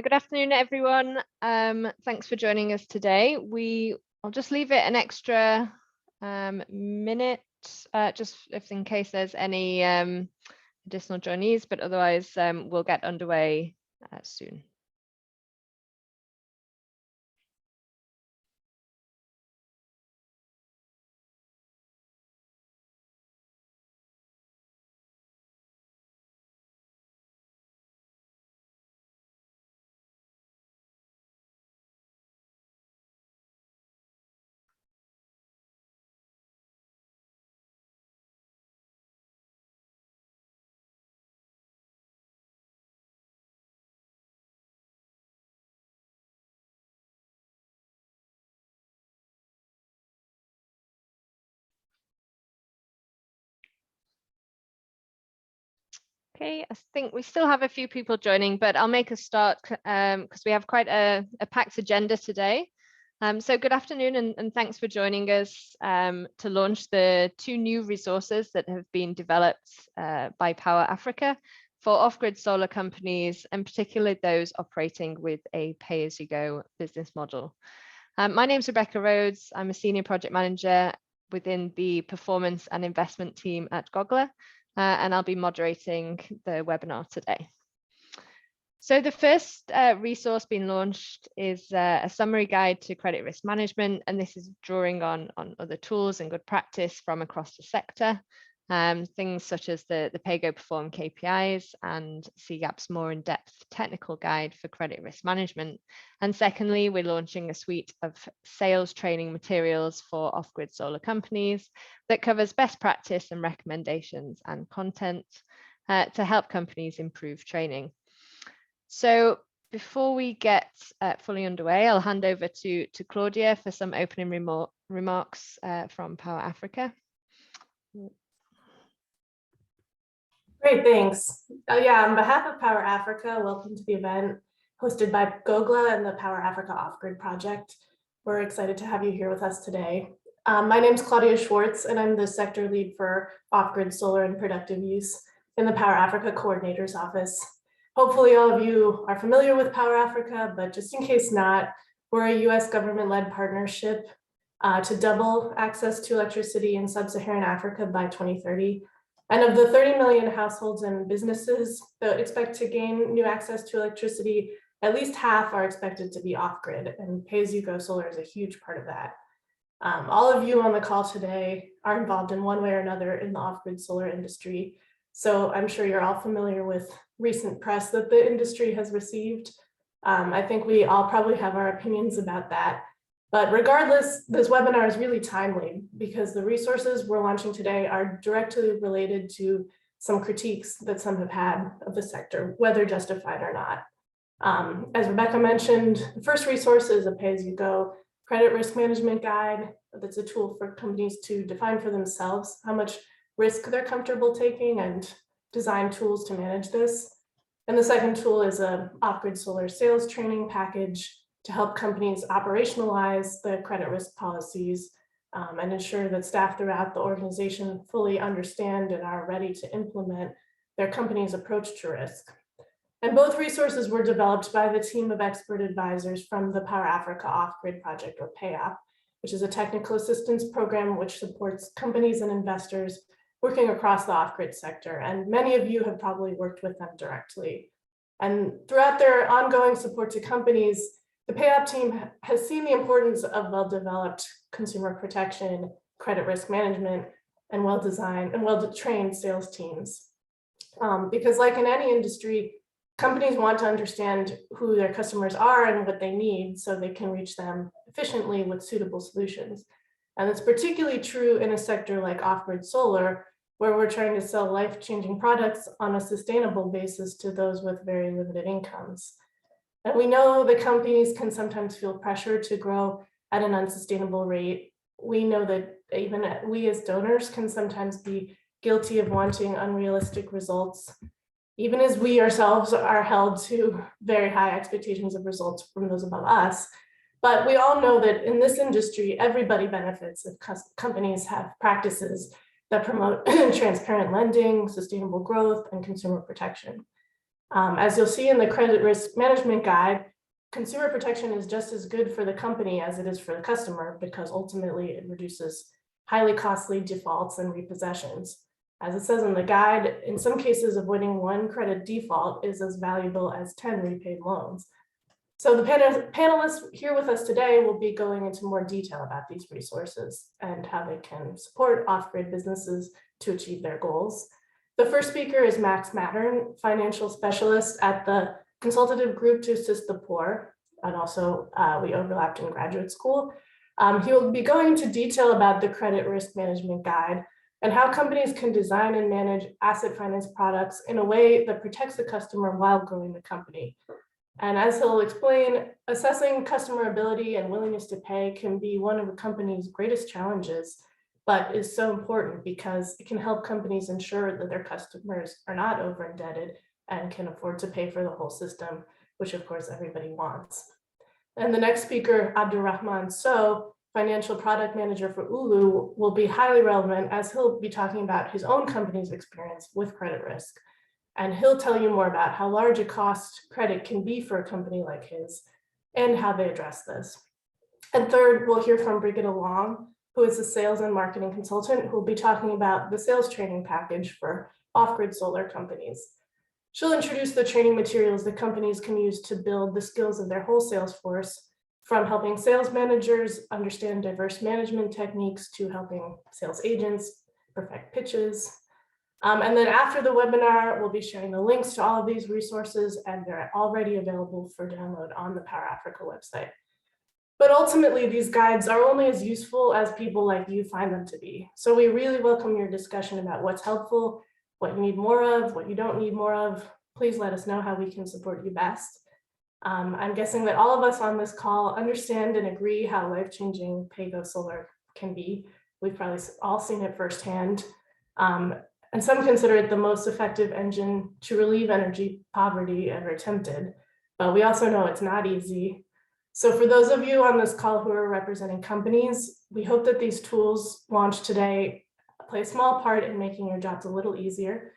Good afternoon, everyone. Thanks for joining us today. I'll just leave it an extra minute, just if in case there's any additional joinees, but otherwise we'll get underway soon. Okay, I think we still have a few people joining, but I'll make a start because we have quite a packed agenda today. So good afternoon and thanks for joining us to launch the two new resources that have been developed by Power Africa for off-grid solar companies, and particularly those operating with a pay-as-you-go business model. My name is Rebecca Rhodes. I'm a senior project manager within the performance and investment team at GOGLA. And I'll be moderating the webinar today. So the first resource being launched is a summary guide to credit risk management, and this is drawing on other tools and good practice from across the sector. Things such as the PayGo Perform KPIs and CGAP's more in-depth technical guide for credit risk management. And secondly, we're launching a suite of sales training materials for off-grid solar companies that covers best practice and recommendations and content to help companies improve training. So before we get fully underway, I'll hand over to Claudia for some opening remarks from Power Africa. Great, thanks. On behalf of Power Africa, welcome to the event hosted by GOGLA and the Power Africa Off-Grid Project. We're excited to have you here with us today. My name is Claudia Schwartz, and I'm the sector lead for off-grid solar and productive use in the Power Africa Coordinator's Office. Hopefully all of you are familiar with Power Africa, but just in case not, we're a US government-led partnership to double access to electricity in sub-Saharan Africa by 2030. And of the 30 million households and businesses that expect to gain new access to electricity, at least half are expected to be off-grid, and pay-as-you-go solar is a huge part of that. All of you on the call today are involved in one way or another in the off-grid solar industry. So I'm sure you're all familiar with recent press that the industry has received. I think we all probably have our opinions about that. But regardless, this webinar is really timely because the resources we're launching today are directly related to some critiques that some have had of the sector, whether justified or not. As Rebecca mentioned, the first resource is a pay-as-you-go credit risk management guide. That's a tool for companies to define for themselves how much risk they're comfortable taking and design tools to manage this. And the second tool is an off-grid solar sales training package to help companies operationalize the credit risk policies and ensure that staff throughout the organization fully understand and are ready to implement their company's approach to risk. And both resources were developed by the team of expert advisors from the Power Africa Off-Grid Project, or PAOP, which is a technical assistance program which supports companies and investors working across the off-grid sector. And many of you have probably worked with them directly. And throughout their ongoing support to companies, the PAOP team has seen the importance of well-developed consumer protection, credit risk management, and well-designed and well-trained sales teams. Because like in any industry, companies want to understand who their customers are and what they need so they can reach them efficiently with suitable solutions. And it's particularly true in a sector like off-grid solar, where we're trying to sell life-changing products on a sustainable basis to those with very limited incomes. And we know that companies can sometimes feel pressure to grow at an unsustainable rate. We know that even we as donors can sometimes be guilty of wanting unrealistic results, even as we ourselves are held to very high expectations of results from those above us. But we all know that in this industry, everybody benefits if companies have practices that promote transparent lending, sustainable growth, and consumer protection. As you'll see in the credit risk management guide, consumer protection is just as good for the company as it is for the customer, because ultimately it reduces highly costly defaults and repossessions. As it says in the guide, in some cases, avoiding one credit default is as valuable as 10 repaid loans. So the panelists here with us today will be going into more detail about these resources and how they can support off-grid businesses to achieve their goals. The first speaker is Max Mattern, financial specialist at the Consultative Group to Assist the Poor, and also we overlapped in graduate school. He will be going into detail about the credit risk management guide and how companies can design and manage asset finance products in a way that protects the customer while growing the company. And as he'll explain, assessing customer ability and willingness to pay can be one of a company's greatest challenges, but is so important because it can help companies ensure that their customers are not over indebted and can afford to pay for the whole system, which of course everybody wants. And the next speaker, Abdurrahman So, financial product manager for Ulu, will be highly relevant as he'll be talking about his own company's experience with credit risk. And he'll tell you more about how large a cost credit can be for a company like his and how they address this. And third, we'll hear from Brigitte Long, who is a sales and marketing consultant who will be talking about the sales training package for off-grid solar companies. She'll introduce the training materials that companies can use to build the skills of their whole sales force, from helping sales managers understand diverse management techniques to helping sales agents perfect pitches. And then after the webinar, we'll be sharing the links to all of these resources, and they're already available for download on the Power Africa website. But ultimately, these guides are only as useful as people like you find them to be. So we really welcome your discussion about what's helpful, what you need more of, what you don't need more of. Please let us know how we can support you best. I'm guessing that all of us on this call understand and agree how life-changing pay-go solar can be. We've probably all seen it firsthand. And some consider it the most effective engine to relieve energy poverty ever attempted. But we also know it's not easy. So for those of you on this call who are representing companies, we hope that these tools launched today play a small part in making your jobs a little easier.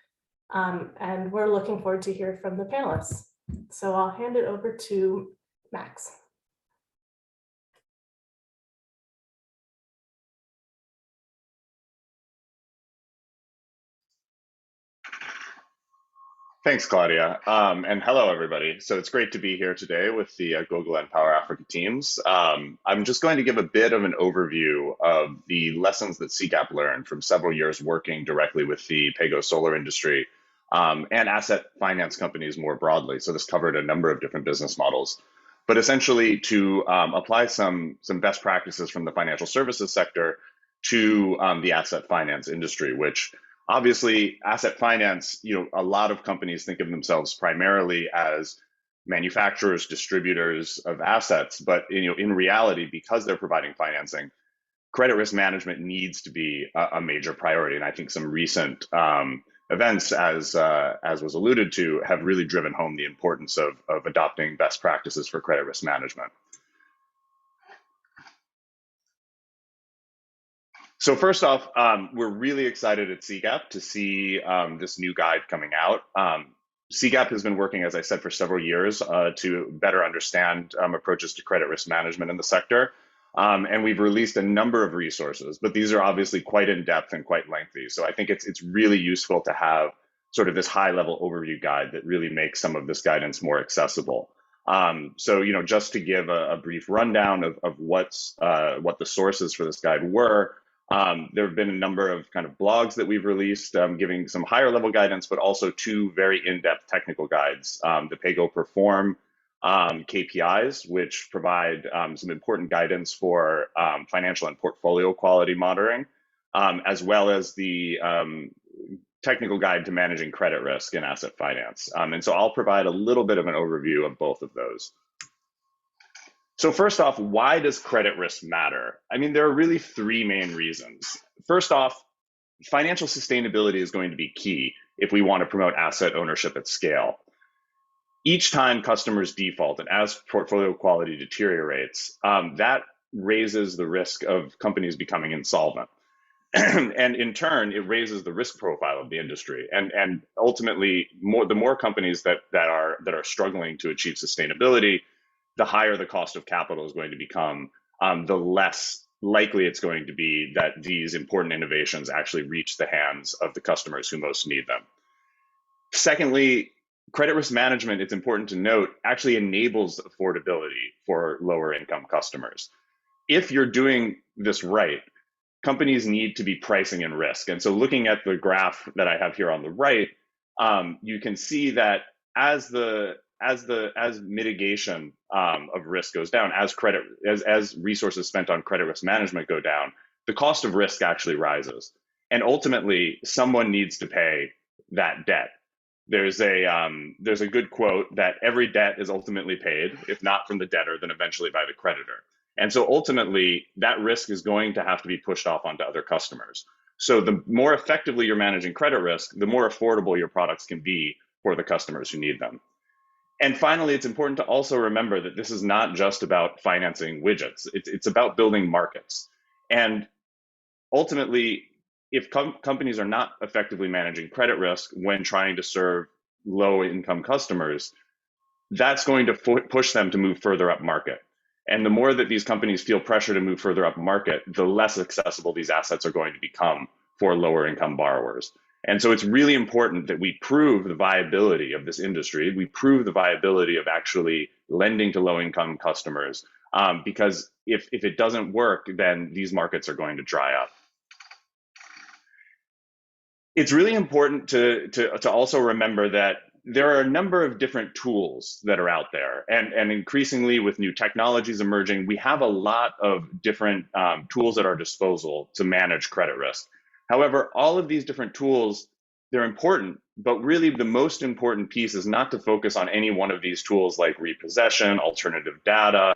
And we're looking forward to hear from the panelists. So I'll hand it over to Max. Thanks, Claudia. And hello, everybody. So it's great to be here today with the GOGLA and Power Africa teams. I'm just going to give a bit of an overview of the lessons that CGAP learned from several years working directly with the pay-go solar industry and asset finance companies more broadly. So this covered a number of different business models, but essentially to apply some best practices from the financial services sector to the asset finance industry, which obviously, asset finance, a lot of companies think of themselves primarily as manufacturers, distributors of assets, but in reality, because they're providing financing, credit risk management needs to be a major priority. And I think some recent events, as was alluded to, have really driven home the importance of adopting best practices for credit risk management. So first off, we're really excited at CGAP to see this new guide coming out. CGAP has been working, as I said, for several years to better understand approaches to credit risk management in the sector. And we've released a number of resources, but these are obviously quite in-depth and quite lengthy. So I think it's really useful to have sort of this high-level overview guide that really makes some of this guidance more accessible. So just to give a brief rundown of what the sources for this guide were. There have been a number of kind of blogs that we've released giving some higher level guidance, but also two very in-depth technical guides, the PayGo Perform KPIs, which provide some important guidance for financial and portfolio quality monitoring, as well as the technical guide to managing credit risk in asset finance. And so I'll provide a little bit of an overview of both of those. So first off, why does credit risk matter? I mean, there are really three main reasons. First off, financial sustainability is going to be key if we want to promote asset ownership at scale. Each time customers default and as portfolio quality deteriorates, that raises the risk of companies becoming insolvent. And in turn, it raises the risk profile of the industry. And ultimately, the more companies that are struggling to achieve sustainability, the higher the cost of capital is going to become, the less likely it's going to be that these important innovations actually reach the hands of the customers who most need them. Secondly, credit risk management, it's important to note, actually enables affordability for lower income customers. If you're doing this right, companies need to be pricing in risk. And so looking at the graph that I have here on the right, you can see that as mitigation of risk goes down, as resources spent on credit risk management go down, the cost of risk actually rises. And ultimately, someone needs to pay that debt. There's a good quote that every debt is ultimately paid, if not from the debtor, then eventually by the creditor. And so ultimately, that risk is going to have to be pushed off onto other customers. So the more effectively you're managing credit risk, the more affordable your products can be for the customers who need them. And finally, it's important to also remember that this is not just about financing widgets. It's about building markets. And ultimately, if companies are not effectively managing credit risk when trying to serve low-income customers, that's going to push them to move further up market. And the more that these companies feel pressure to move further up market, the less accessible these assets are going to become for lower income borrowers. And so it's really important that we prove the viability of this industry. We prove the viability of actually lending to low income customers, because if it doesn't work, then these markets are going to dry up. It's really important to also remember that there are a number of different tools that are out there, and increasingly with new technologies emerging, we have a lot of different tools at our disposal to manage credit risk. However, all of these different tools, they're important, but really the most important piece is not to focus on any one of these tools like repossession, alternative data,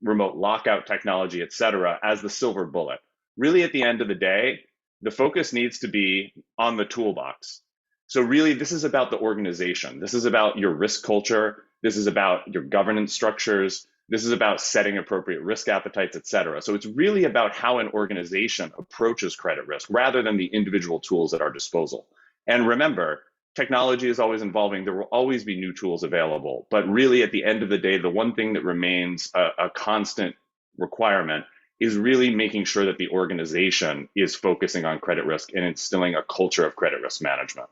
remote lockout technology, et cetera, as the silver bullet. Really, at the end of the day, the focus needs to be on the toolbox. So really, this is about the organization. This is about your risk culture. This is about your governance structures. This is about setting appropriate risk appetites, et cetera. So it's really about how an organization approaches credit risk rather than the individual tools at our disposal. And remember, technology is always evolving. There will always be new tools available. But really, at the end of the day, the one thing that remains a constant requirement is really making sure that the organization is focusing on credit risk and instilling a culture of credit risk management.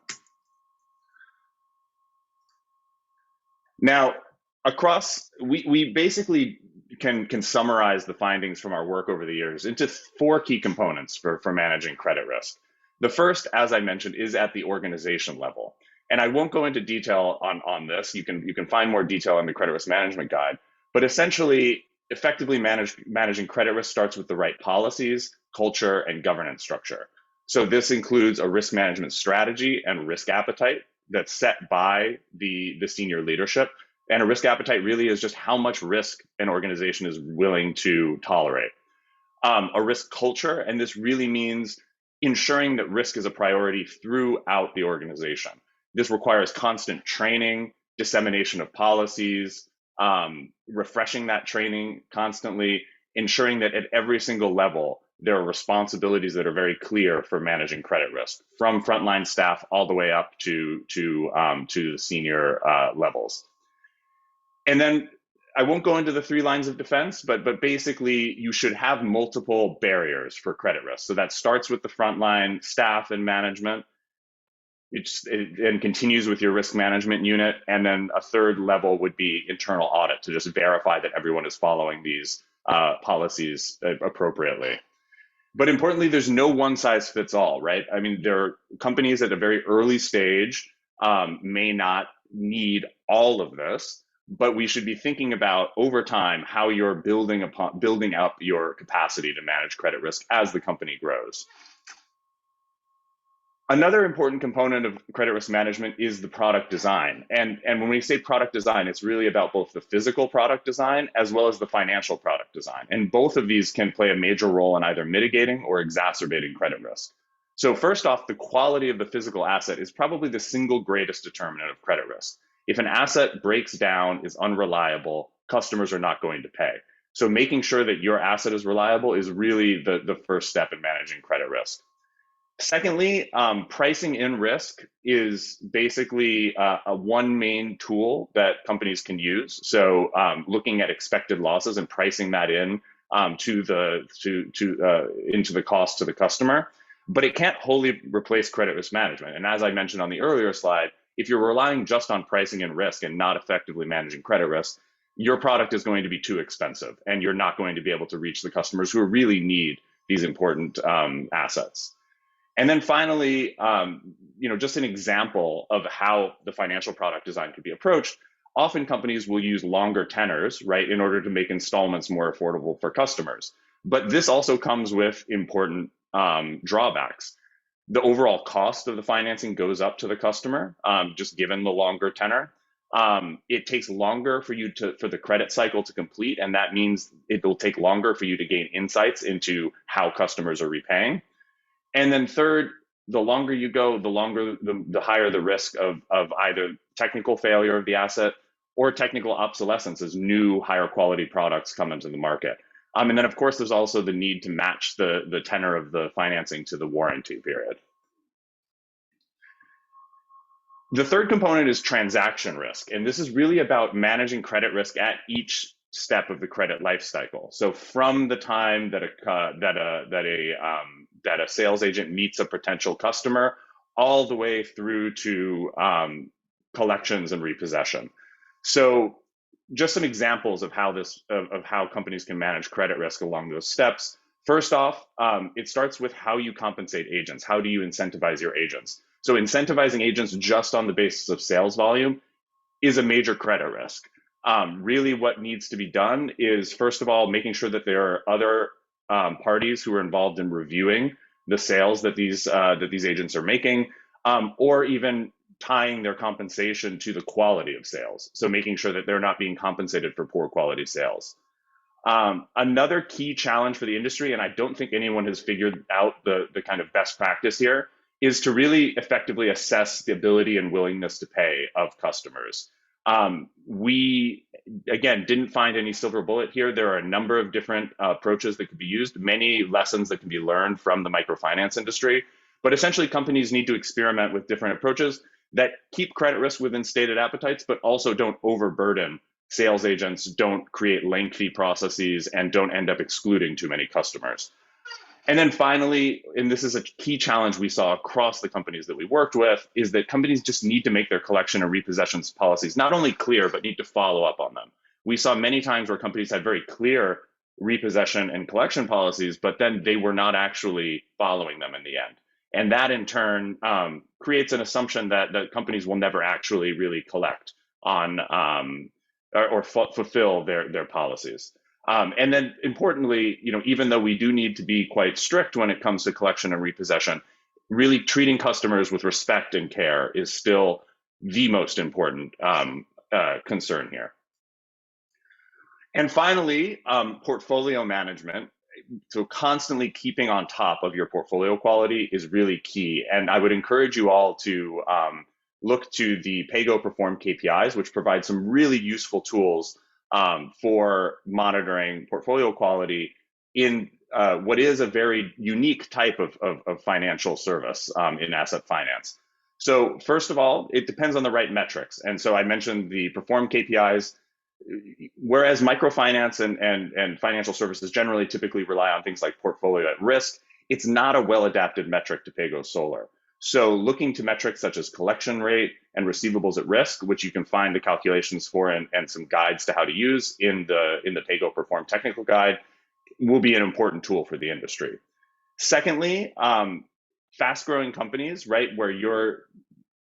Now, we basically can summarize the findings from our work over the years into 4 key components for managing credit risk. The first, as I mentioned, is at the organization level. And I won't go into detail on this. You can find more detail in the credit risk management guide. But essentially, effectively managing credit risk starts with the right policies, culture, and governance structure. So this includes a risk management strategy and risk appetite that's set by the senior leadership. And a risk appetite really is just how much risk an organization is willing to tolerate. A risk culture, and this really means ensuring that risk is a priority throughout the organization. This requires constant training, dissemination of policies, refreshing that training constantly, ensuring that at every single level, there are responsibilities that are very clear for managing credit risk, from frontline staff all the way up to the senior levels. And then I won't go into the 3 lines of defense, but basically you should have multiple barriers for credit risk. So that starts with the frontline staff and management. It continues with your risk management unit. And then a 3rd level would be internal audit to just verify that everyone is following these policies appropriately. But importantly, there's no one size fits all, right? I mean, there are companies at a very early stage may not need all of this, but we should be thinking about over time how you're building up your capacity to manage credit risk as the company grows. Another important component of credit risk management is the product design. And when we say product design, it's really about both the physical product design as well as the financial product design. And both of these can play a major role in either mitigating or exacerbating credit risk. So first off, the quality of the physical asset is probably the single greatest determinant of credit risk. If an asset breaks down, is unreliable, customers are not going to pay. So making sure that your asset is reliable is really the first step in managing credit risk. Secondly, pricing in risk is basically a one main tool that companies can use. So looking at expected losses and pricing that in into the cost to the customer, but it can't wholly replace credit risk management. And as I mentioned on the earlier slide, if you're relying just on pricing and risk and not effectively managing credit risk, your product is going to be too expensive, and you're not going to be able to reach the customers who really need these important assets. And then finally, just an example of how the financial product design could be approached. Often companies will use longer tenors, right, in order to make installments more affordable for customers. But this also comes with important drawbacks. The overall cost of the financing goes up to the customer, just given the longer tenor. It takes longer for the credit cycle to complete, and that means it will take longer for you to gain insights into how customers are repaying. And then third, the longer you go, the higher the risk of either technical failure of the asset or technical obsolescence as new higher quality products come into the market. And then of course, there's also the need to match the tenor of the financing to the warranty period. The third component is transaction risk. And this is really about managing credit risk at each step of the credit life cycle. So from the time that a sales agent meets a potential customer, all the way through to collections and repossession. So just some examples of how companies can manage credit risk along those steps. First off, it starts with how you compensate agents. How do you incentivize your agents? So incentivizing agents just on the basis of sales volume is a major credit risk. Really what needs to be done is, first of all, making sure that there are other parties who are involved in reviewing the sales that these agents are making, or even tying their compensation to the quality of sales. So making sure that they're not being compensated for poor quality sales. Another key challenge for the industry, and I don't think anyone has figured out the kind of best practice here, is to really effectively assess the ability and willingness to pay of customers. We, again, didn't find any silver bullet here. There are a number of different approaches that could be used, many lessons that can be learned from the microfinance industry. But essentially, companies need to experiment with different approaches that keep credit risk within stated appetites, but also don't overburden sales agents, don't create lengthy processes, and don't end up excluding too many customers. And then finally, and this is a key challenge we saw across the companies that we worked with, is that companies just need to make their collection and repossessions policies not only clear, but need to follow up on them. We saw many times where companies had very clear repossession and collection policies, but then they were not actually following them in the end. And that in turn creates an assumption that companies will never actually really collect on or fulfill their policies. And then importantly, even though we do need to be quite strict when it comes to collection and repossession, really treating customers with respect and care is still the most important concern here. And finally, portfolio management. So constantly keeping on top of your portfolio quality is really key. And I would encourage you all to look to the PAYGO Perform KPIs, which provide some really useful tools for monitoring portfolio quality in what is a very unique type of financial service in asset finance. So first of all, it depends on the right metrics. And so I mentioned the Perform KPIs. Whereas microfinance and financial services generally typically rely on things like portfolio at risk, it's not a well-adapted metric to PAYGO Solar. So looking to metrics such as collection rate and receivables at risk, which you can find the calculations for and some guides to how to use in the PAYGO Perform technical guide, will be an important tool for the industry. Secondly, fast-growing companies, right, where you're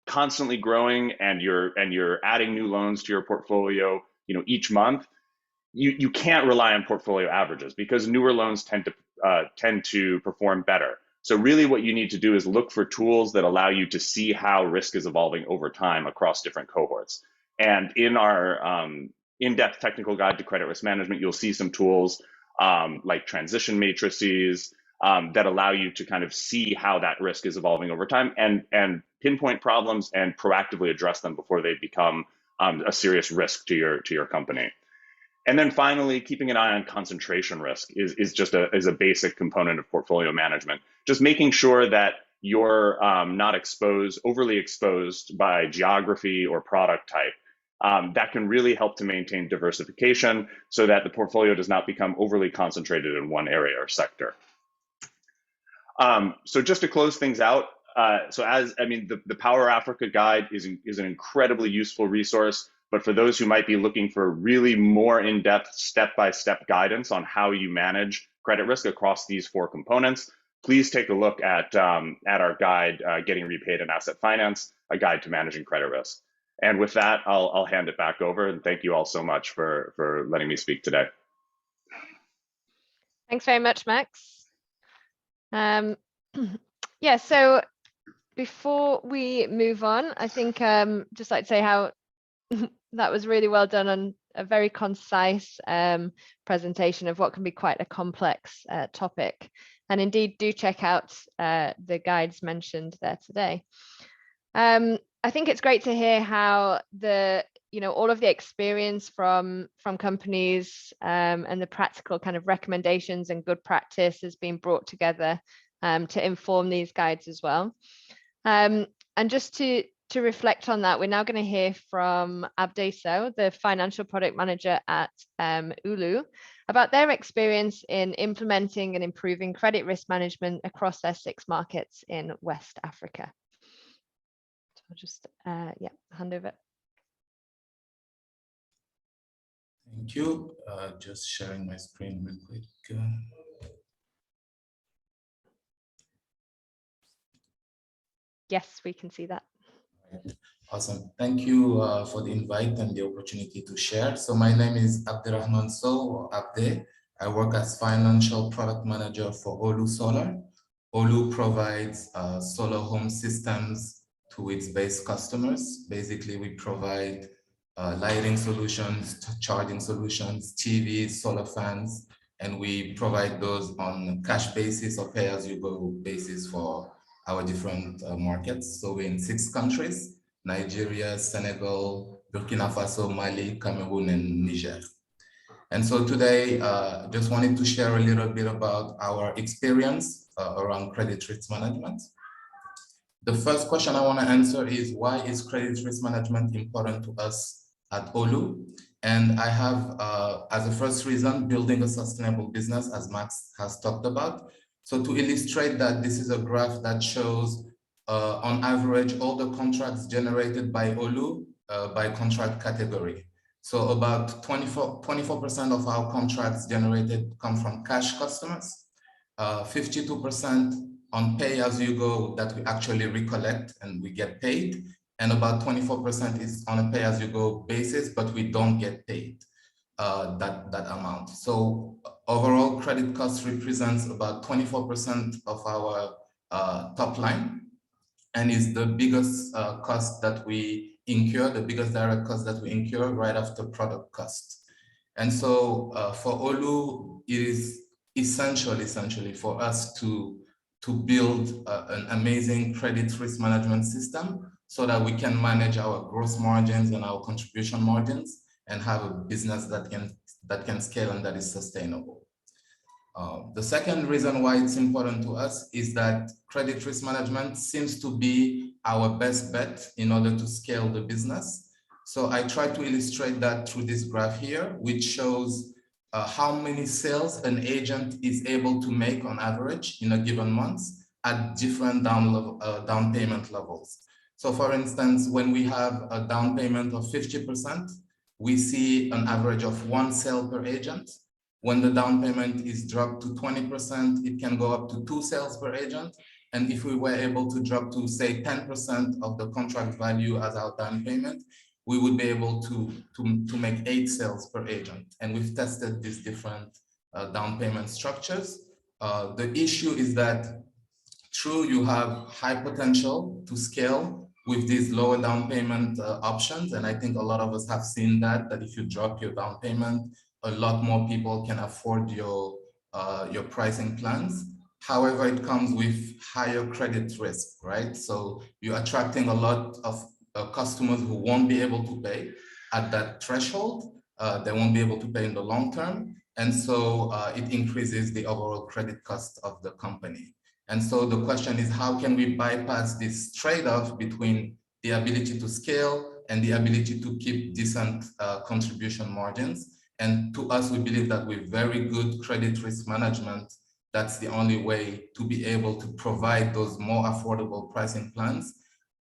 constantly growing and you're adding new loans to your portfolio, each month, you can't rely on portfolio averages because newer loans tend to perform better. So really what you need to do is look for tools that allow you to see how risk is evolving over time across different cohorts. And in our in-depth technical guide to credit risk management, you'll see some tools like transition matrices that allow you to kind of see how that risk is evolving over time and pinpoint problems and proactively address them before they become a serious risk to your company. And then finally, keeping an eye on concentration risk is just a basic component of portfolio management. Just making sure that you're not overly exposed by geography or product type. That can really help to maintain diversification so that the portfolio does not become overly concentrated in one area or sector. So just to close things out, the Power Africa Guide is an incredibly useful resource, but for those who might be looking for really more in-depth step-by-step guidance on how you manage credit risk across these 4 components, please take a look at our guide, Getting Repaid in Asset Finance, a guide to managing credit risk. And with that, I'll hand it back over, and thank you all so much for letting me speak today. Thanks very much, Max. Yeah, so before we move on, I think just like to say how that was really well done and a very concise presentation of what can be quite a complex topic. And indeed, do check out the guides mentioned there today. I think it's great to hear how all of the experience from companies and the practical kind of recommendations and good practice has been brought together to inform these guides as well. And just to reflect on that, we're now going to hear from Abde Sow, the financial product manager at Ulu, about their experience in implementing and improving credit risk management across their 6 markets in West Africa. So I'll just hand over. Thank you. Just sharing my screen real quick. Yes, we can see that. Awesome. Thank you for the invite and the opportunity to share. So my name is Abderrahman Sow, or Abde. I work as financial product manager for Olu Solar. Olu provides solar home systems to its base customers. Basically, we provide lighting solutions, charging solutions, TVs, solar fans, and we provide those on cash basis or pay-as-you-go basis for our different markets. So we're in 6 countries: Nigeria, Senegal, Burkina Faso, Mali, Cameroon, and Niger. And so today, just wanted to share a little bit about our experience around credit risk management. The first question I want to answer is, why is credit risk management important to us at Olu? And I have, as a first reason, building a sustainable business, as Max has talked about. So to illustrate that, this is a graph that shows, on average, all the contracts generated by Olu by contract category. So about 24% of our contracts generated come from cash customers, 52% on pay-as-you-go that we actually recollect and we get paid, and about 24% is on a pay-as-you-go basis, but we don't get paid that amount. So overall, credit cost represents about 24% of our top line, and is the biggest cost that we incur, the biggest direct cost that we incur right after product cost. And so for Olu, it is essentially for us to build an amazing credit risk management system so that we can manage our gross margins and our contribution margins and have a business that can scale and that is sustainable. The second reason why it's important to us is that credit risk management seems to be our best bet in order to scale the business. So I try to illustrate that through this graph here, which shows how many sales an agent is able to make on average in a given month at different down payment levels. So for instance, when we have a down payment of 50%, we see an average of 1 sale per agent. When the down payment is dropped to 20%, it can go up to 2 sales per agent. And if we were able to drop to, say, 10% of the contract value as our down payment, we would be able to make 8 sales per agent. And we've tested these different down payment structures. The issue is that, true, you have high potential to scale with these lower down payment options. And I think a lot of us have seen that if you drop your down payment, a lot more people can afford your pricing plans. However, it comes with higher credit risk, right? So you're attracting a lot of customers who won't be able to pay at that threshold. they won't be able to pay in the long term. And so it increases the overall credit cost of the company. And so the question is, how can we bypass this trade-off between the ability to scale and the ability to keep decent contribution margins? And to us, we believe that with very good credit risk management, that's the only way to be able to provide those more affordable pricing plans,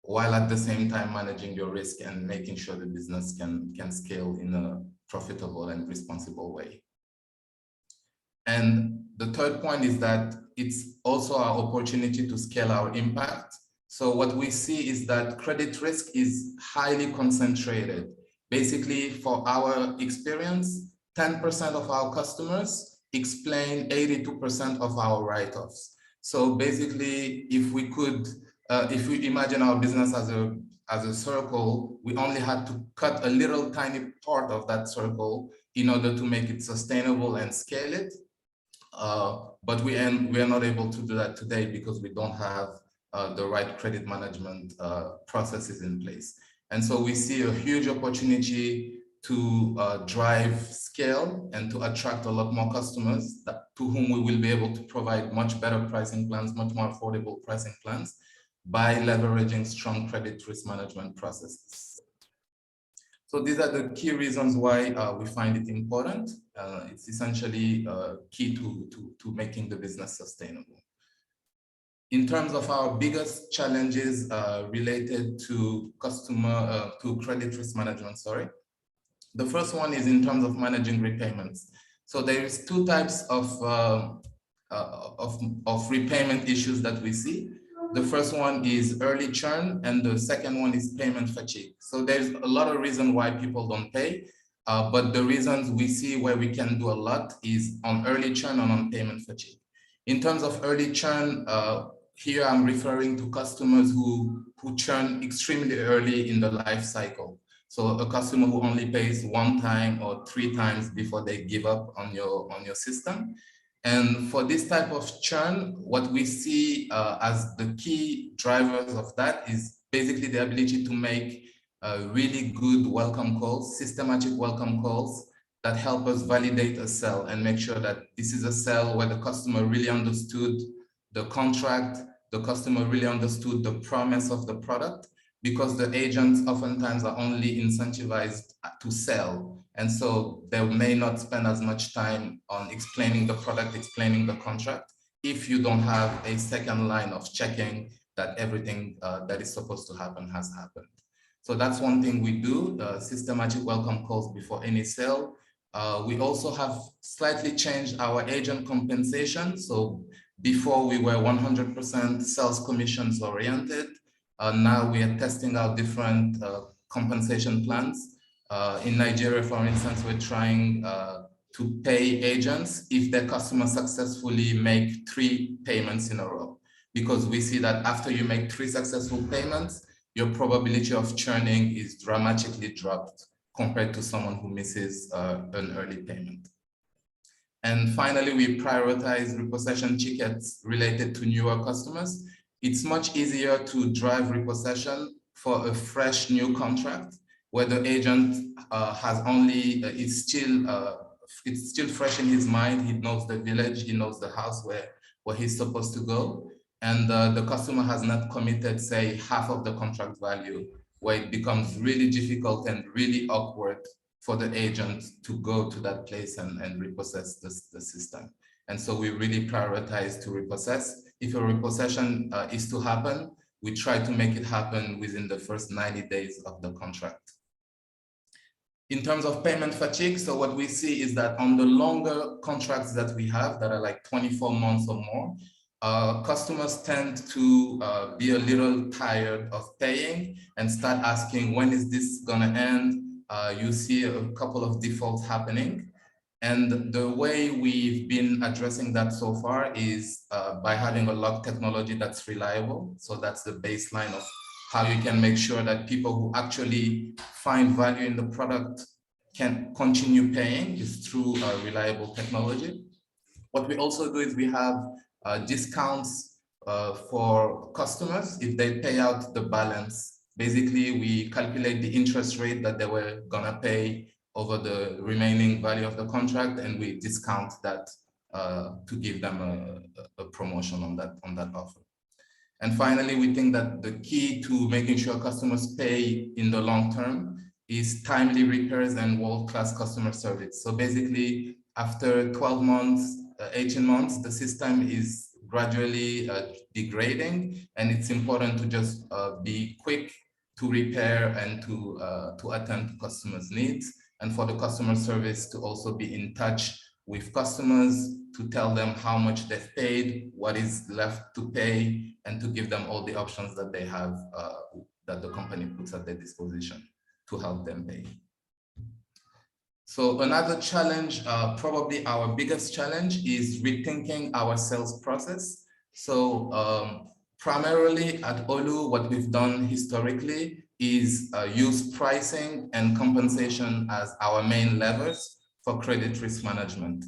while at the same time managing your risk and making sure the business can scale in a profitable and responsible way. And the third point is that it's also our opportunity to scale our impact. So what we see is that credit risk is highly concentrated. Basically, for our experience, 10% of our customers explain 82% of our write-offs. So basically, if we could, if we imagine our business as a circle, we only had to cut a little tiny part of that circle in order to make it sustainable and scale it. But we are not able to do that today because we don't have the right credit management processes in place. And so we see a huge opportunity to drive scale and to attract a lot more customers to whom we will be able to provide much better pricing plans, much more affordable pricing plans by leveraging strong credit risk management processes. So these are the key reasons why we find it important. It's essentially key to making the business sustainable. In terms of our biggest challenges related to credit risk management, the first one is in terms of managing repayments. So there is two types of repayment issues that we see. The first one is early churn, and the second one is payment fatigue. So there's a lot of reasons why people don't pay, but the reasons we see where we can do a lot is on early churn and on payment fatigue. In terms of early churn, here I'm referring to customers who churn extremely early in the life cycle. So a customer who only pays one time or 3 times before they give up on your system. And for this type of churn, what we see as the key drivers of that is basically the ability to make really good welcome calls, systematic welcome calls that help us validate a sell and make sure that this is a sell where the customer really understood the contract, the customer really understood the promise of the product, because the agents oftentimes are only incentivized to sell. And so they may not spend as much time on explaining the product, explaining the contract, if you don't have a second line of checking that everything that is supposed to happen has happened. So that's one thing we do, systematic welcome calls before any sale. We also have slightly changed our agent compensation. So before we were 100% sales commissions oriented. Now we are testing out different compensation plans. In Nigeria, for instance, we're trying to pay agents if their customers successfully make 3 payments in a row, because we see that after you make 3 successful payments, your probability of churning is dramatically dropped compared to someone who misses an early payment. And finally, we prioritize repossession tickets related to newer customers. It's much easier to drive repossession for a fresh new contract where the agent has only, it's still fresh in his mind. He knows the village, he knows the house where he's supposed to go. And the customer has not committed, say, half of the contract value, where it becomes really difficult and really awkward for the agent to go to that place and repossess the system. And so we really prioritize to repossess. If a repossession is to happen, we try to make it happen within the first 90 days of the contract. In terms of payment fatigue, so what we see is that on the longer contracts that we have that are like 24 months or more, customers tend to be a little tired of paying and start asking, when is this gonna end? You see a couple of defaults happening. And the way we've been addressing that so far is by having a log technology that's reliable. So that's the baseline of how you can make sure that people who actually find value in the product can continue paying is through reliable technology. What we also do is we have discounts for customers if they pay out the balance. Basically, we calculate the interest rate that they were gonna pay over the remaining value of the contract, and we discount that to give them a promotion on that offer. And finally, we think that the key to making sure customers pay in the long term is timely repairs and world-class customer service. So basically, after 12 months, 18 months, the system is gradually degrading, and it's important to just be quick to repair and to attend to customers' needs, and for the customer service to also be in touch with customers to tell them how much they've paid, what is left to pay, and to give them all the options that they have, that the company puts at their disposition to help them pay. So another challenge, probably our biggest challenge, is rethinking our sales process. So primarily at Olu, what we've done historically is use pricing and compensation as our main levers for credit risk management.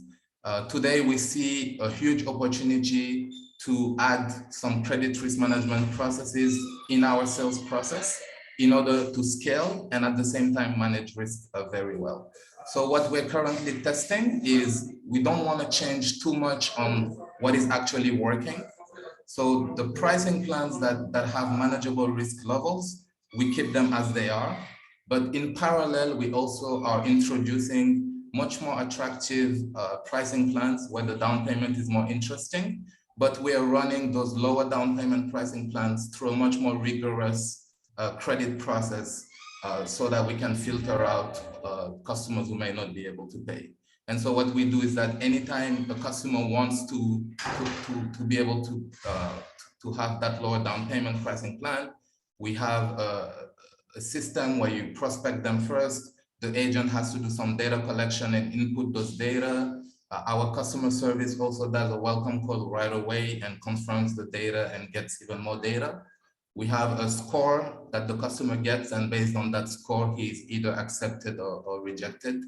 Today, we see a huge opportunity to add some credit risk management processes in our sales process in order to scale and at the same time manage risk very well. So what we're currently testing is we don't want to change too much on what is actually working. So the pricing plans that have manageable risk levels, we keep them as they are. But in parallel, we also are introducing much more attractive pricing plans where the down payment is more interesting, but we are running those lower down payment pricing plans through a much more rigorous credit process so that we can filter out customers who may not be able to pay. And so what we do is that anytime a customer wants to be able to have that lower down payment pricing plan, we have a system where you prospect them first. The agent has to do some data collection and input those data. Our customer service also does a welcome call right away and confirms the data and gets even more data. We have a score that the customer gets, and based on that score, he is either accepted or rejected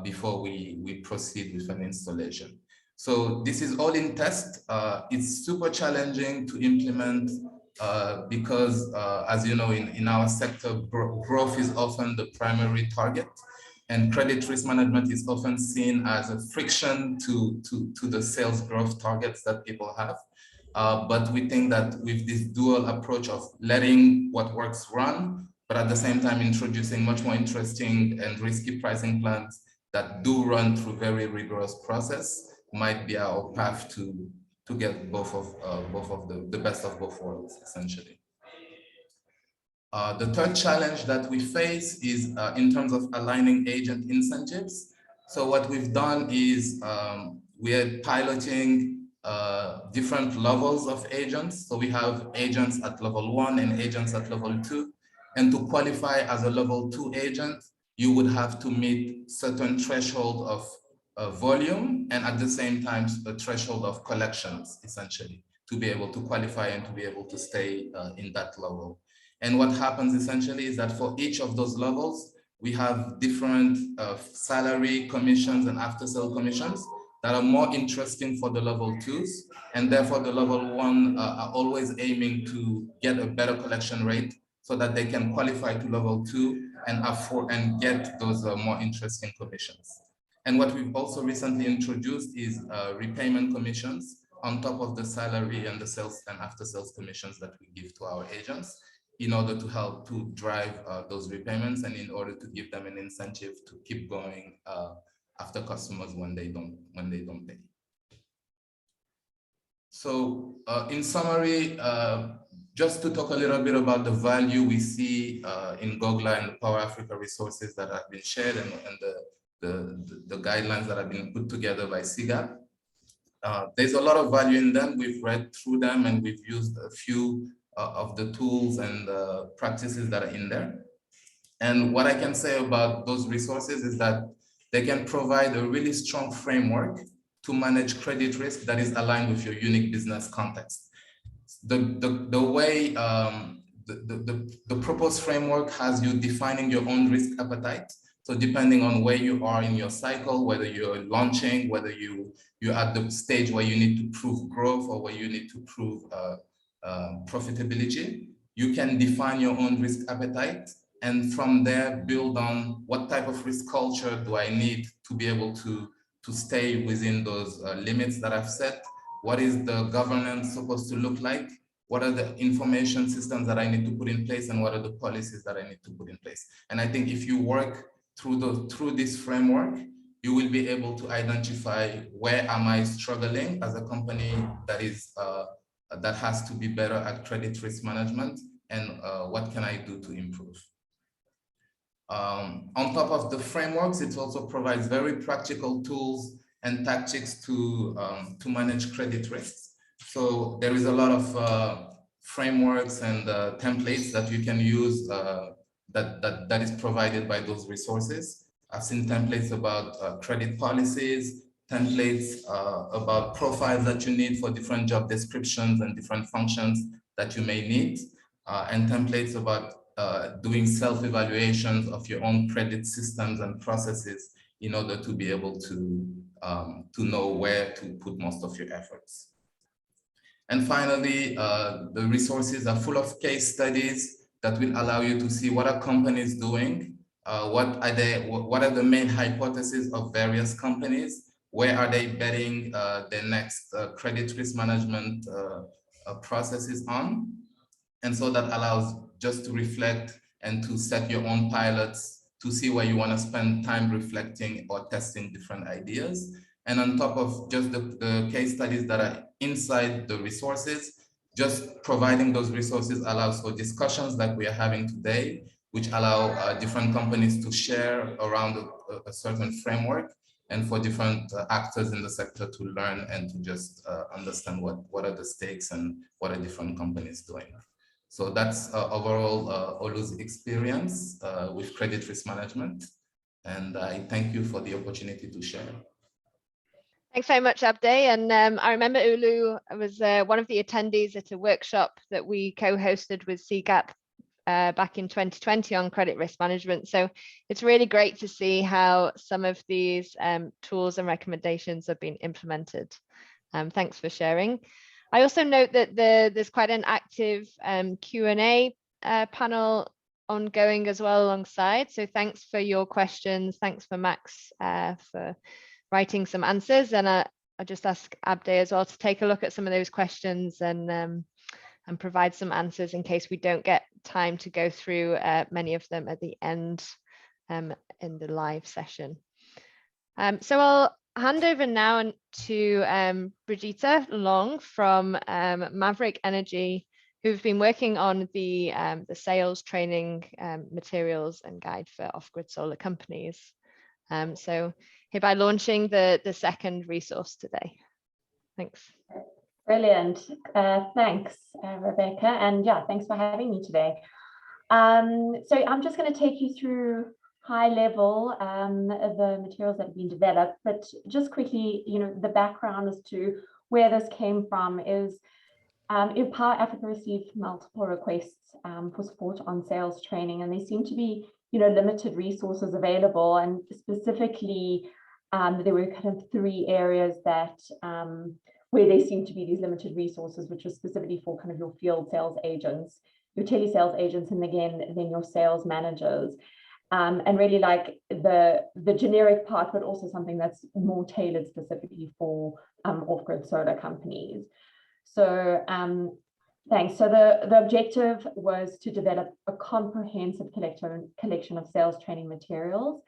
before we proceed with an installation. So this is all in test. It's super challenging to implement because as you know, in our sector, growth is often the primary target, and credit risk management is often seen as a friction to the sales growth targets that people have. But we think that with this dual approach of letting what works run, but at the same time introducing much more interesting and risky pricing plans that do run through very rigorous process, might be our path to get both of the best of both worlds, essentially. The third challenge that we face is in terms of aligning agent incentives. So what we've done is we are piloting different levels of agents. So we have agents at level 1 and agents at level 2. And to qualify as a level 2 agent, you would have to meet certain threshold of volume and at the same time a threshold of collections, essentially, to be able to qualify and to be able to stay in that level. And what happens essentially is that for each of those levels, we have different salary commissions and after-sale commissions that are more interesting for the level 2s. And therefore the level 1 are always aiming to get a better collection rate so that they can qualify to level 2 and afford and get those more interesting commissions. And what we've also recently introduced is repayment commissions on top of the salary and the sales and after sales commissions that we give to our agents in order to help to drive those repayments and in order to give them an incentive to keep going after customers when they don't pay. So in summary, just to talk a little bit about the value we see in GOGLA and Power Africa resources that have been shared and the guidelines that have been put together by SIGAP. There's a lot of value in them. We've read through them and we've used a few of the tools and practices that are in there. And what I can say about those resources is that they can provide a really strong framework to manage credit risk that is aligned with your unique business context. The way the proposed framework has you defining your own risk appetite. So depending on where you are in your cycle, whether you're launching, whether you're at the stage where you need to prove growth or where you need to prove profitability, you can define your own risk appetite and from there build on what type of risk culture do I need to be able to stay within those limits that I've set. What is the governance supposed to look like? What are the information systems that I need to put in place, and what are the policies that I need to put in place? And I think if you work through this framework, you will be able to identify where am I struggling as a company that is that has to be better at credit risk management, and what can I do to improve. On top of the frameworks, it also provides very practical tools and tactics to manage credit risks. So there is a lot of frameworks and templates that you can use that is provided by those resources. I've seen templates about credit policies, templates about profiles that you need for different job descriptions and different functions that you may need, and templates about doing self-evaluations of your own credit systems and processes in order to be able to know where to put most of your efforts. And finally, the resources are full of case studies that will allow you to see what are companies doing, what are the main hypotheses of various companies, where are they betting their next credit risk management processes on. And so that allows just to reflect and to set your own pilots to see where you want to spend time reflecting or testing different ideas. And on top of just the case studies that are inside the resources, just providing those resources allows for discussions like we are having today, which allow different companies to share around a certain framework, and for different actors in the sector to learn and to just understand what are the stakes and what are different companies doing. So that's overall Olu's experience with credit risk management. And I thank you for the opportunity to share. Thanks very much, Abde. And I remember Olu was one of the attendees at a workshop that we co-hosted with CGAP back in 2020 on credit risk management. So it's really great to see how some of these tools and recommendations have been implemented. Thanks for sharing. I also note that there's quite an active Q&A panel ongoing as well alongside. So thanks for your questions. Thanks for Max for writing some answers. And I just ask Abde as well to take a look at some of those questions and provide some answers in case we don't get time to go through many of them at the end in the live session. So I'll hand over now to Brigitte Long from Maverick Energy, who've been working on the sales training materials and guide for off-grid solar companies. So hereby launching the second resource today. Thanks. Brilliant. Thanks, Rebecca. And yeah, thanks for having me today. So I'm just going to take you through high level the materials that have been developed, but just quickly, the background as to where this came from is Power Africa received multiple requests for support on sales training, and there seem to be limited resources available, and specifically there were kind of three areas that where there seem to be these limited resources, which was specifically for kind of your field sales agents, your telesales agents, and then your sales managers. And really like the generic part, but also something that's more tailored specifically for off-grid solar companies. So thanks. So the objective was to develop a comprehensive collection of sales training materials.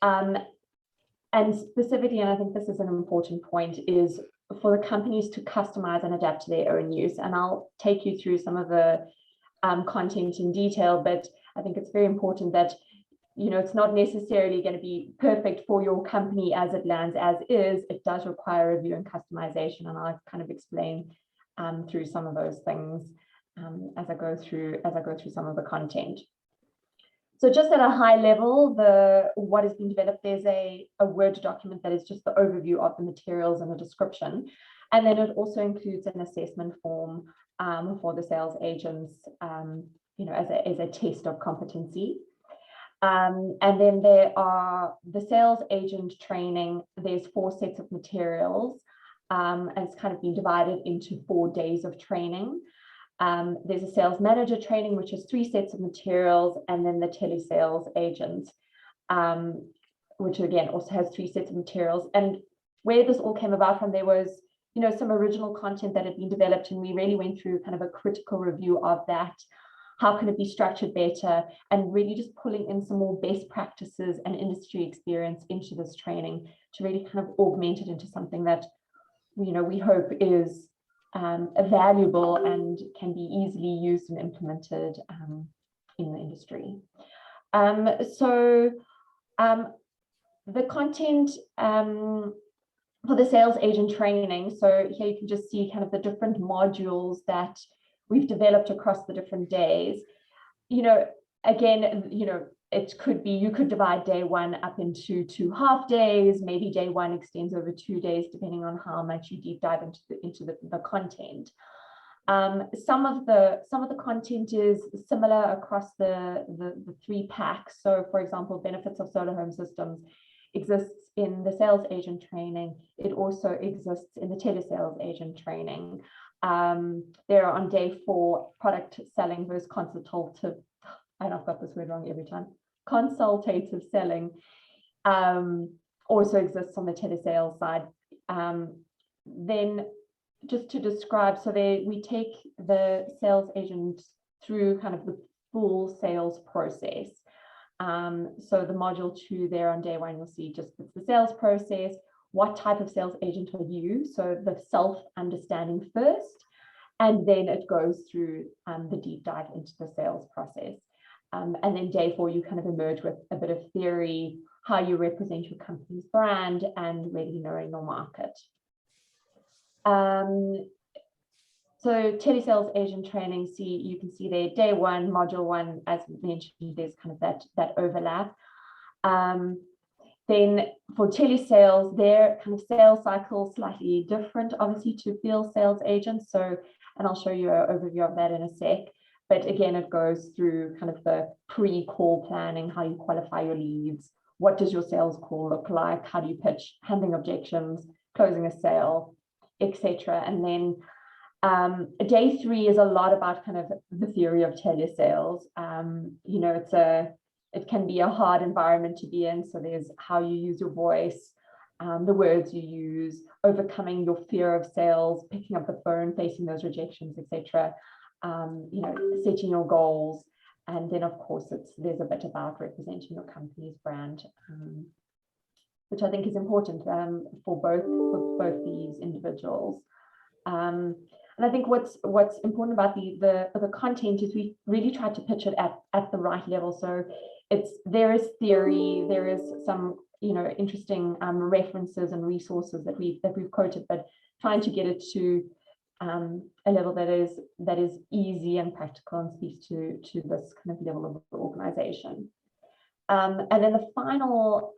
And specifically, and I think this is an important point, is for the companies to customize and adapt to their own use. And I'll take you through some of the content in detail, but I think it's very important that it's not necessarily going to be perfect for your company as it lands as is. It does require review and customization, and I'll kind of explain through some of those things as I go through some of the content. So just at a high level, what has been developed, there's a Word document that is just the overview of the materials and the description, and then it also includes an assessment form for the sales agents, as a test of competency. And then there are the sales agent training. There's 4 sets of materials, and it's kind of been divided into 4 days of training. There's a sales manager training, which is 3 sets of materials, and then the telesales agent, which again also has 3 sets of materials. And where this all came about from, there was, you know, some original content that had been developed, and we really went through kind of a critical review of that. How can it be structured better? And really just pulling in some more best practices and industry experience into this training to really kind of augment it into something that, you know, we hope is valuable and can be easily used and implemented in the industry. The content for the sales agent training. So here you can just see kind of the different modules that we've developed across the different days. You know, again, you know, it could be, you could divide day 1 up into 2 half days. Maybe day 1 extends over 2 days, depending on how much you deep dive into the content. Some of the content is similar across the 3 packs. So for example, benefits of solar home systems exists in the sales agent training. It also exists in the telesales agent training. There on day 4, product selling versus consultative, and I've got this word wrong every time, consultative selling also exists on the telesales side. Then just to describe, so we take the sales agent through kind of the full sales process. So the module 2 there on day 1, you'll see just the sales process. What type of sales agent are you? So the self-understanding first, and then it goes through the deep dive into the sales process. And then day 4, you kind of emerge with a bit of theory, how you represent your company's brand, and really knowing your market. So telesales agent training, you can see there, day 1, module 1, as mentioned, there's kind of that overlap. Then for telesales, their kind of sales cycle slightly different, obviously, to field sales agents. So, and I'll show you an overview of that in a sec. But again, it goes through kind of the pre-call planning, how you qualify your leads, what does your sales call look like, how do you pitch, handling objections, closing a sale, etc. And then day 3 is a lot about kind of the theory of telesales. You know, it can be a hard environment to be in. So there's how you use your voice, the words you use, overcoming your fear of sales, picking up the phone, facing those rejections, etc. You know, setting your goals. And then, of course, there's a bit about representing your company's brand, which I think is important for both these individuals. And I think what's important about the content is we really tried to pitch it at the right level. So there is theory, there is some, you know, interesting references and resources that we've quoted, but trying to get it to a level that is easy and practical and speaks to this kind of level of the organization. And then the final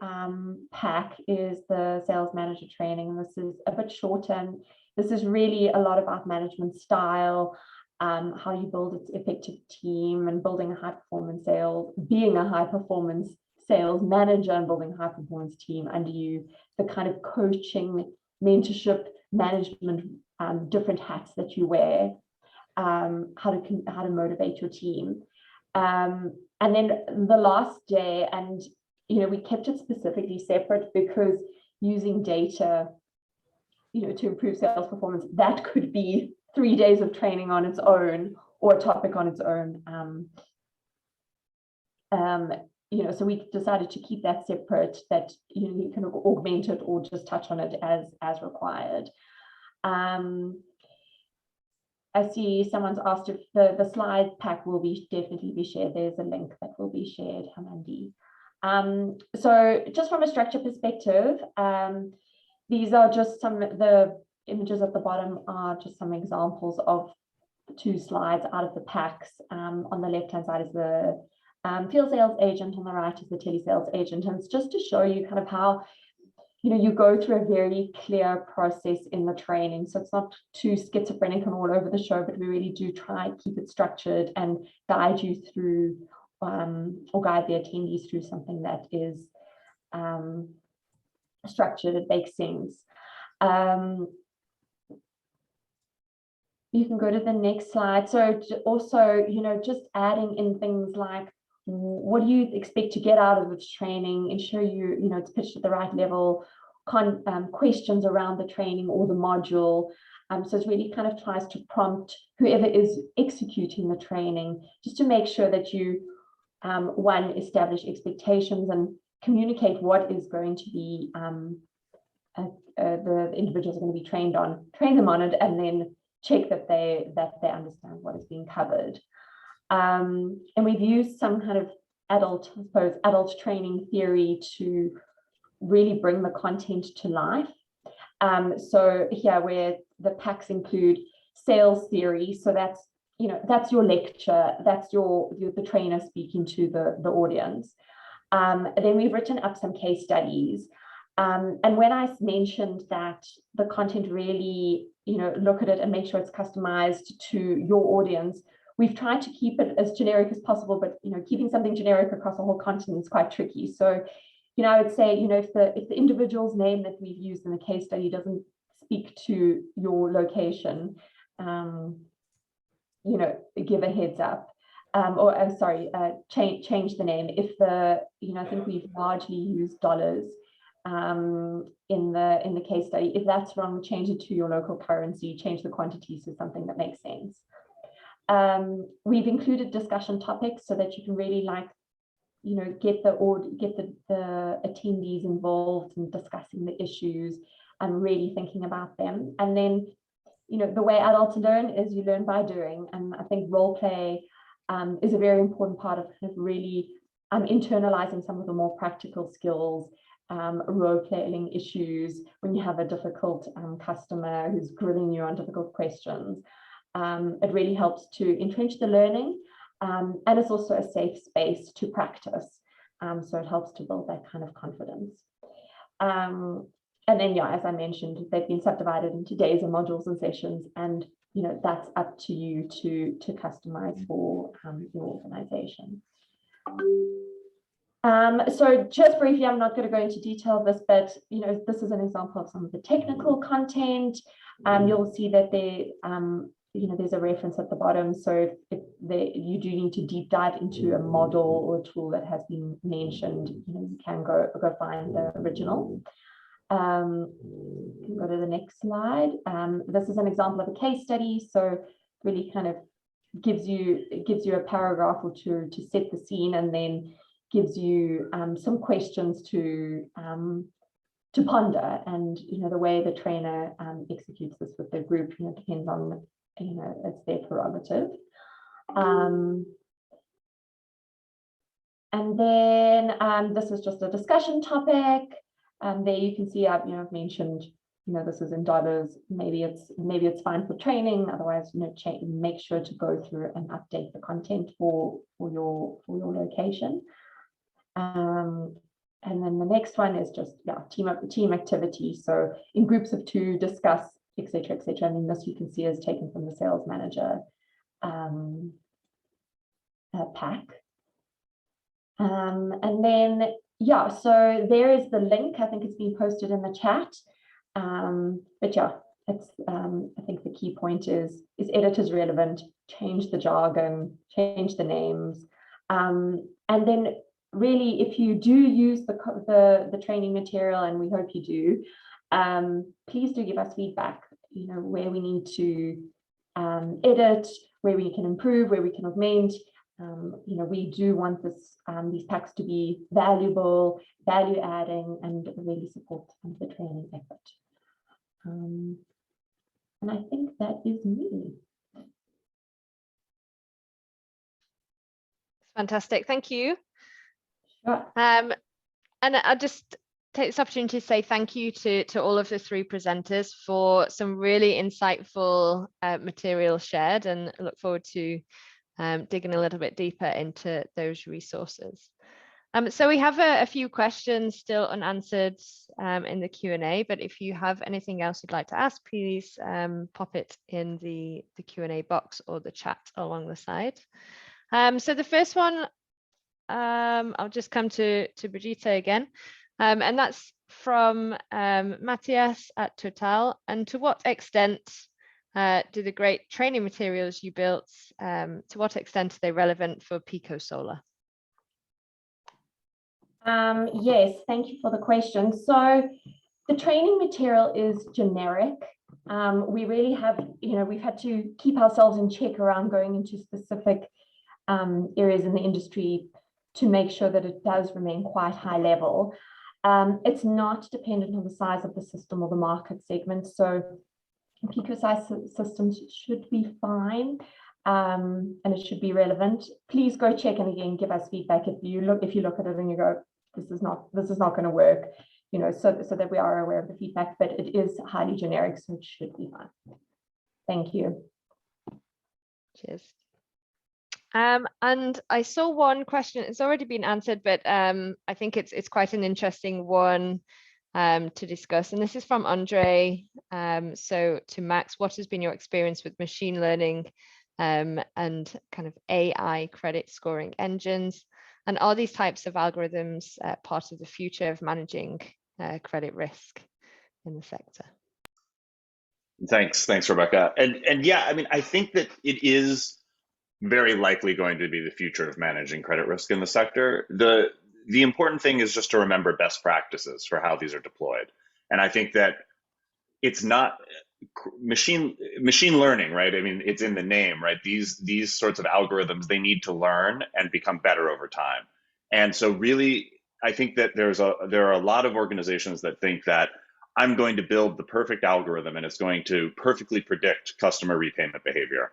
pack is the sales manager training. And this is a bit shorter, and this is really a lot about management style, how you build an effective team and building a high performance sales, being a high performance sales manager and building a high performance team under you, the kind of coaching, mentorship, management, different hats that you wear, how to motivate your team. And then the last day, and you know, we kept it specifically separate because using data, you know, to improve sales performance, that could be 3 days of training on its own or a topic on its own. You know, so we decided to keep that separate, that you know, you can augment it or just touch on it as required. I see someone's asked if the slide pack will definitely be shared. There's a link that will be shared, Hamandi. So just from a structure perspective, these are just the images at the bottom are just some examples of 2 slides out of the packs. On the left-hand side is the field sales agent, on the right is the telesales agent. And it's just to show you kind of how, you know, you go through a very clear process in the training. So it's not too schizophrenic and all over the show, but we really do try and keep it structured and guide you through or guide the attendees through something that is structured, it makes sense. You can go to the next slide. So also, just adding in things like, what do you expect to get out of this training? Ensure it's pitched at the right level, questions around the training or the module. So it really kind of tries to prompt whoever is executing the training, just to make sure that you, one, establish expectations and communicate what is going to be, the individuals are going to be train them on it, and then check that they understand what is being covered. And we've used some kind of adult training theory to really bring the content to life. So here, where the packs include sales theory, so that's your lecture, that's the trainer speaking to the audience. Then we've written up some case studies. And when I mentioned that the content really, look at it and make sure it's customized to your audience, we've tried to keep it as generic as possible, but keeping something generic across a whole continent is quite tricky. So, I would say, if the individual's name that we've used in the case study doesn't speak to your location, give a heads up. Change the name. If I think we've largely used dollars in the case study. If that's wrong, change it to your local currency, change the quantities to something that makes sense. We've included discussion topics so that you can really get the attendees involved in discussing the issues and really thinking about them. And then, the way adults learn is you learn by doing. And I think role play is a very important part of kind of really internalizing some of the more practical skills, role playing issues when you have a difficult customer who's grilling you on difficult questions. It really helps to entrench the learning, and it's also a safe space to practice. So it helps to build that kind of confidence. And then, as I mentioned, they've been subdivided into days and modules and sessions, and that's up to you to customize for your organization. So just briefly, I'm not going to go into detail of this, but this is an example of some of the technical content. You'll see that there's a reference at the bottom. So if you do need to deep dive into a model or a tool that has been mentioned, you can go find the original. You can go to the next slide. This is an example of a case study. So really kind of gives you a paragraph or two to set the scene, and then gives you some questions to ponder. And the way the trainer executes this with the group depends on it's their prerogative. And then this is just a discussion topic. There you can see I've mentioned this is in dollars. Maybe it's fine for training. Otherwise, make sure to go through and update the content for your location. And then the next one is just team activity. So in groups of 2, discuss, etc., etc. And then this you can see is taken from the sales manager pack. And then so there is the link. I think it's been posted in the chat. But it's I think the key point is editors relevant? Change the jargon, change the names, and then really, if you do use the training material, and we hope you do, please do give us feedback. Where we need to edit, where we can improve, where we can augment. We do want these packs to be valuable, value adding, and really support the training effort. And I think that is me. Fantastic, thank you. Sure. And I'll just take this opportunity to say thank you to all of the 3 presenters for some really insightful material shared, and I look forward to digging a little bit deeper into those resources. So we have a few questions still unanswered in the Q&A, but if you have anything else you'd like to ask, please pop it in the Q&A box or the chat along the side. So the first one, I'll just come to Brigitte again, and that's from Matthias at Total. And to what extent Do the great training materials you built, to what extent are they relevant for Pico Solar? Yes, thank you for the question. So the training material is generic. We really have, we've had to keep ourselves in check around going into specific areas in the industry to make sure that it does remain quite high level. It's not dependent on the size of the system or the market segment. So Pico size systems should be fine, and it should be relevant. Please go check and again give us feedback if you look at it and you go, this is not going to work, so that we are aware of the feedback. But it is highly generic, so it should be fine. Thank you. Cheers. And I saw one question, it's already been answered, but I think it's quite an interesting one to discuss. And this is from Andre. So to Max, what has been your experience with machine learning and kind of AI credit scoring engines? And are these types of algorithms part of the future of managing credit risk in the sector? Thanks, Rebecca. And yeah, I mean, I think that it is very likely going to be the future of managing credit risk in the sector. The important thing is just to remember best practices for how these are deployed. And I think that it's not machine learning, right? I mean, it's in the name, right? These sorts of algorithms, they need to learn and become better over time. And so really, I think that there are a lot of organizations that think that I'm going to build the perfect algorithm and it's going to perfectly predict customer repayment behavior.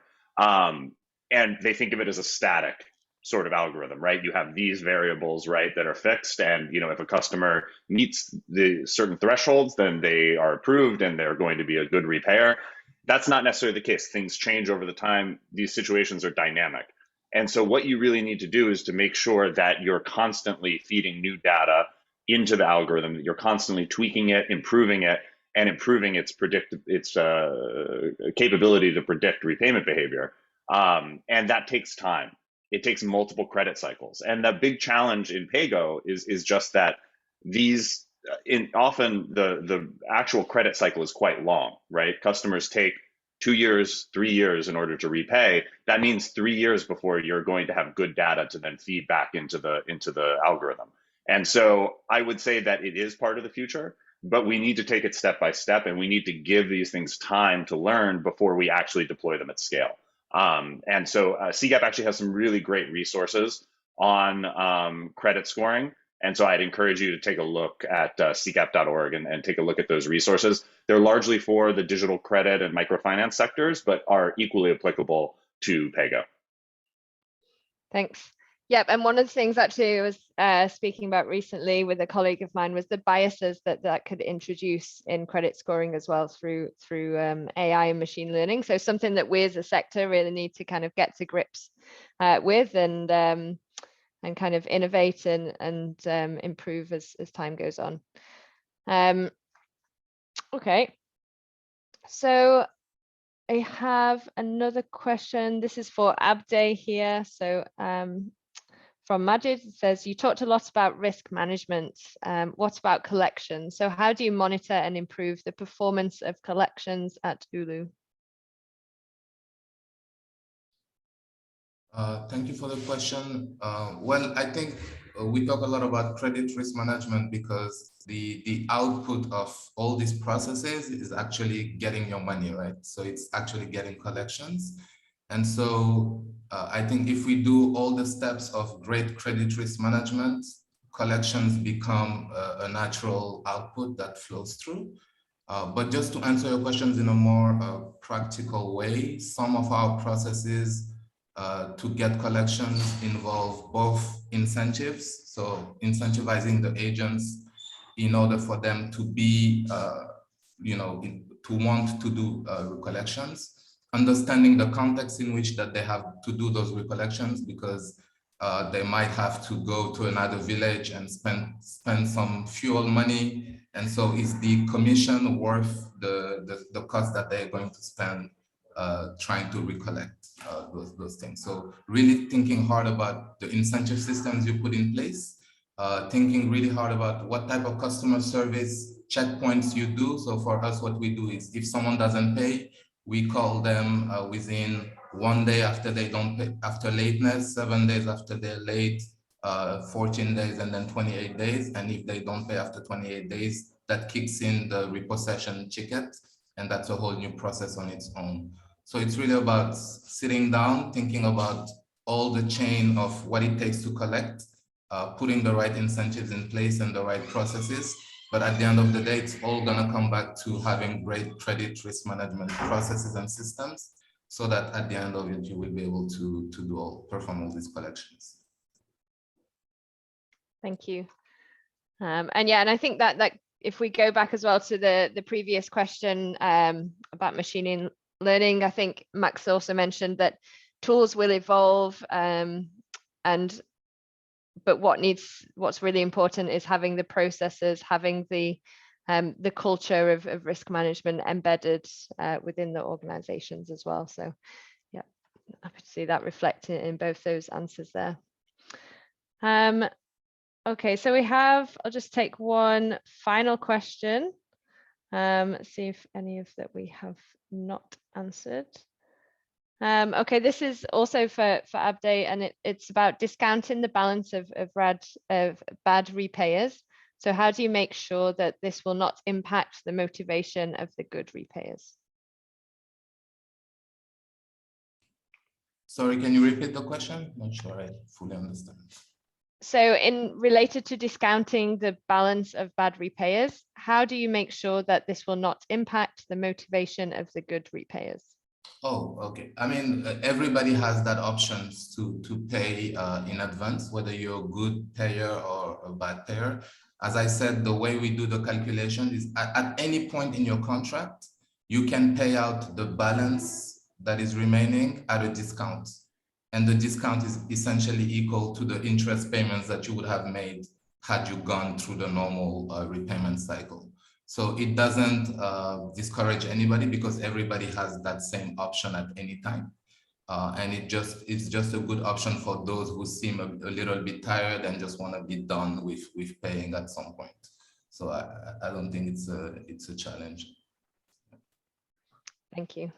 And they think of it as a static sort of algorithm, right? You have these variables, right, that are fixed. And, if a customer meets the certain thresholds, then they are approved and they're going to be a good repayer. That's not necessarily the case. Things change over the time. These situations are dynamic. And so what you really need to do is to make sure that you're constantly feeding new data into the algorithm, that you're constantly tweaking it, improving it, and improving its capability to predict repayment behavior. And that takes time. It takes multiple credit cycles. And the big challenge in PAYGO is just that often the actual credit cycle is quite long, right? Customers take 2 years, 3 years in order to repay. That means 3 years before you're going to have good data to then feed back into the algorithm. And so I would say that it is part of the future, but we need to take it step by step, and we need to give these things time to learn before we actually deploy them at scale. And so CGAP actually has some really great resources on credit scoring. And so I'd encourage you to take a look at cgap.org and take a look at those resources. They're largely for the digital credit and microfinance sectors, but are equally applicable to PAYGO. Thanks. Yep, and one of the things actually I was speaking about recently with a colleague of mine was the biases that could introduce in credit scoring as well through AI and machine learning. So something that we as a sector really need to kind of get to grips with and kind of innovate and improve as time goes on. Okay, so I have another question. This is for Abde here. So from Majid, it says, you talked a lot about risk management. What about collections? So how do you monitor and improve the performance of collections at Ulu? Thank you for the question. Well, I think we talk a lot about credit risk management because the output of all these processes is actually getting your money, right? So it's actually getting collections. And so I think if we do all the steps of great credit risk management, collections become a natural output that flows through. But just to answer your questions in a more practical way, some of our processes to get collections involve both incentives, so incentivizing the agents in order for them to be, to want to do recollections, understanding the context in which that they have to do those recollections, because they might have to go to another village and spend some fuel money, and so is the commission worth the cost that they're going to spend trying to recollect those things? So really thinking hard about the incentive systems you put in place, thinking really hard about what type of customer service checkpoints you do. So for us, what we do is if someone doesn't pay, We call them within 1 day after they don't pay, after lateness, 7 days after they're late, 14 days, and then 28 days. And if they don't pay after 28 days, that kicks in the repossession ticket, and that's a whole new process on its own. So it's really about sitting down, thinking about all the chain of what it takes to collect, putting the right incentives in place and the right processes. But at the end of the day, it's all gonna come back to having great credit risk management processes and systems, so that at the end of it, you will be able to perform all these collections. Thank you. And yeah, and I think that if we go back as well to the previous question about machine learning, I think Max also mentioned that tools will evolve, but what's really important is having the processes, having the culture of risk management embedded within the organizations as well. So yeah, happy to see that reflected in both those answers there. Okay, so I'll just take one final question. See if any of that we have not answered. Okay, this is also for Abde, and it's about discounting the balance of bad repayers. So how do you make sure that this will not impact the motivation of the good repayers? Sorry, can you repeat the question? Not sure I fully understand. So related to discounting the balance of bad repayers, how do you make sure that this will not impact the motivation of the good repayers? Oh, okay. I mean, everybody has that option to pay in advance, whether you're a good payer or a bad payer. As I said, the way we do the calculation is at any point in your contract, you can pay out the balance that is remaining at a discount. And the discount is essentially equal to the interest payments that you would have made had you gone through the normal repayment cycle. So it doesn't discourage anybody, because everybody has that same option at any time. And it's just a good option for those who seem a little bit tired and just want to be done with paying at some point. So I don't think it's a challenge. Thank you.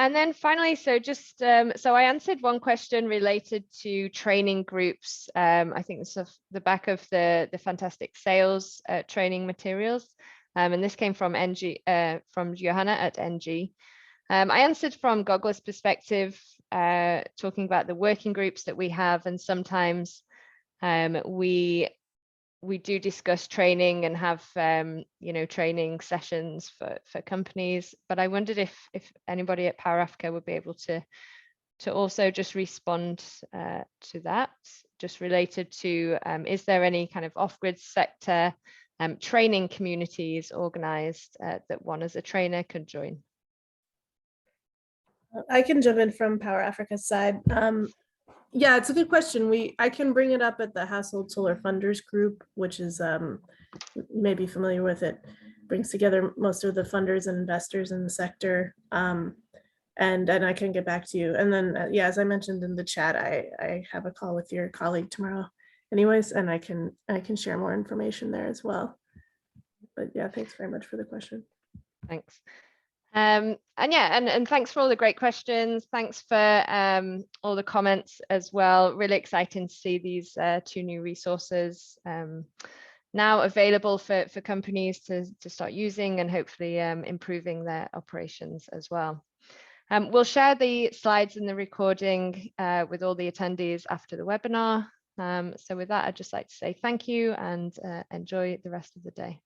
And then finally, so just so I answered one question related to training groups. I think it's off the back of the fantastic sales training materials, and this came from from Johanna at NG. I answered from GOGLA's perspective, talking about the working groups that we have, and sometimes we do discuss training and have training sessions for companies, but I wondered if anybody at Power Africa would be able to also just respond to that, just related to is there any kind of off-grid sector training communities organized that one as a trainer could join? I can jump in from Power Africa's side. Yeah, it's a good question. I can bring it up at the Household Solar Funders group, which is maybe familiar with it. Brings together most of the funders and investors in the sector. And I can get back to you. And then, yeah, as I mentioned in the chat, I have a call with your colleague tomorrow anyways, and I can share more information there as well. But yeah, thanks very much for the question. Thanks. And yeah, and thanks for all the great questions. Thanks for all the comments as well. Really exciting to see these two new resources now available for companies to start using, and hopefully improving their operations as well. We'll share the slides and the recording with all the attendees after the webinar. So with that, I'd just like to say thank you and enjoy the rest of the day.